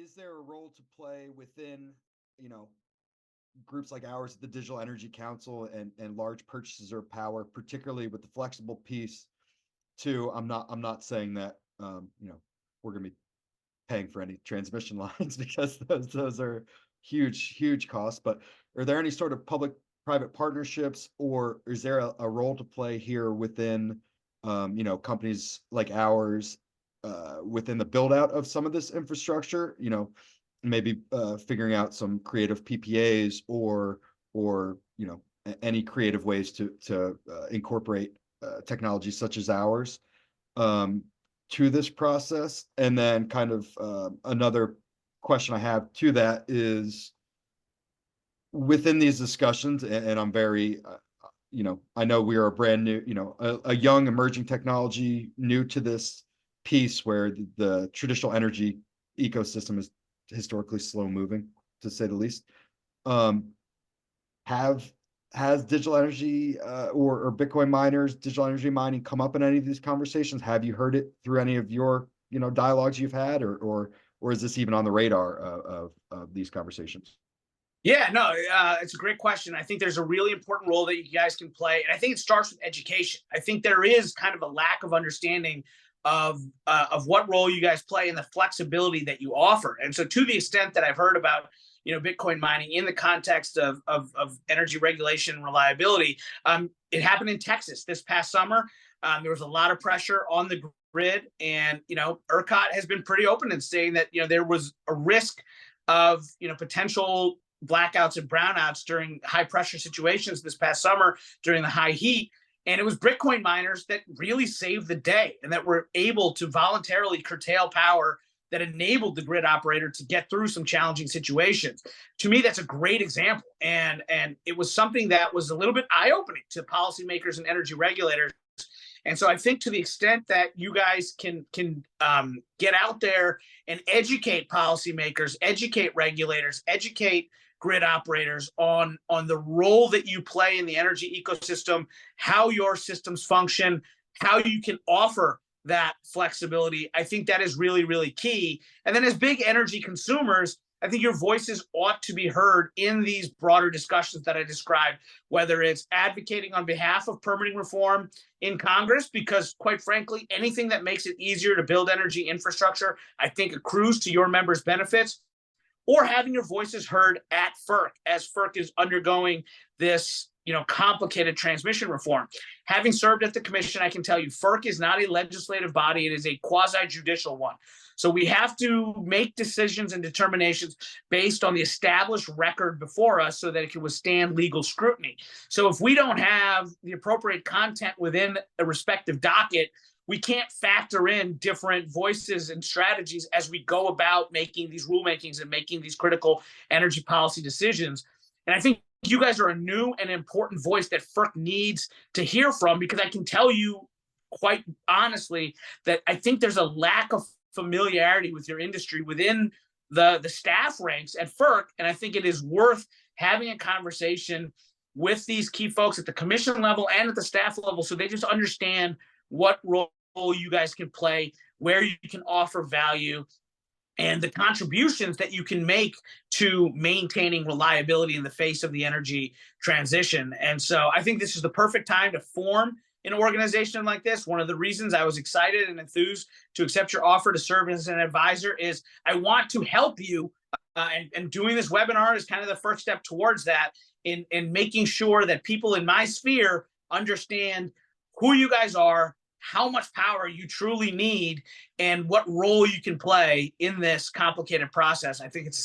is there a role to play within, you know, groups like ours, the Digital Energy Council, and large purchases of power, particularly with the flexible piece too? I'm not saying that we're going to be paying for any transmission lines because those are huge costs. But are there any sort of public-private partnerships, or is there a role to play here within companies like ours within the build out of some of this infrastructure? Maybe figuring out some creative PPAs or any creative ways to incorporate technology such as ours um, to this process. And then kind of another question I have to that is within these discussions, and I'm very, I know we are a brand new, a young emerging technology new to this piece where the traditional energy ecosystem is historically slow moving, to say the least. Um, have has digital energy or Bitcoin miners, digital energy mining come up in any of these conversations? Have you heard it through any of your dialogues you've had, or is this even on the radar of these conversations? Yeah, no, it's a great question. I think there's a really important role that you guys can play, and I think it starts with education. I think there is kind of a lack of understanding of what role you guys play and the flexibility that you offer. And so, to the extent that I've heard about Bitcoin mining in the context of energy regulation and reliability, it happened in Texas this past summer. There was a lot of pressure on the grid, and ERCOT has been pretty open in saying that there was a risk of potential blackouts and brownouts during high pressure situations this past summer during the high heat. And it was Bitcoin miners that really saved the day and that were able to voluntarily curtail power that enabled the grid operator to get through some challenging situations. To me, that's a great example. And it was something that was a little bit eye-opening to policymakers and energy regulators. And so I think to the extent that you guys can get out there and educate policymakers, educate regulators, educate grid operators on the role that you play in the energy ecosystem, how your systems function, how you can offer that flexibility, I think that is really, really key. And then as big energy consumers, I think your voices ought to be heard in these broader discussions that I described, whether it's advocating on behalf of permitting reform in Congress, because quite frankly, anything that makes it easier to build energy infrastructure, I think accrues to your members' benefits, or having your voices heard at FERC as FERC is undergoing this complicated transmission reform. Having served at the commission, I can tell you FERC is not a legislative body. It is a quasi-judicial one. So we have to make decisions and determinations based on the established record before us so that it can withstand legal scrutiny. So if we don't have the appropriate content within a respective docket, we can't factor in different voices and strategies as we go about making these rulemakings and making these critical energy policy decisions. And I think you guys are a new and important voice that FERC needs to hear from, because I can tell you quite honestly that I think there's a lack of familiarity with your industry within the staff ranks at FERC. And I think it is worth having a conversation with these key folks at the commission level and at the staff level so they just understand what role you guys can play, where you can offer value, and the contributions that you can make to maintaining reliability in the face of the energy transition. And so I think this is the perfect time to form an organization like this. One of the reasons I was excited and enthused to accept your offer to serve as an advisor is I want to help you. And doing this webinar is kind of the first step towards that in making sure that people in my sphere understand who you guys are, how much power you truly need, and what role you can play in this complicated process. I think it's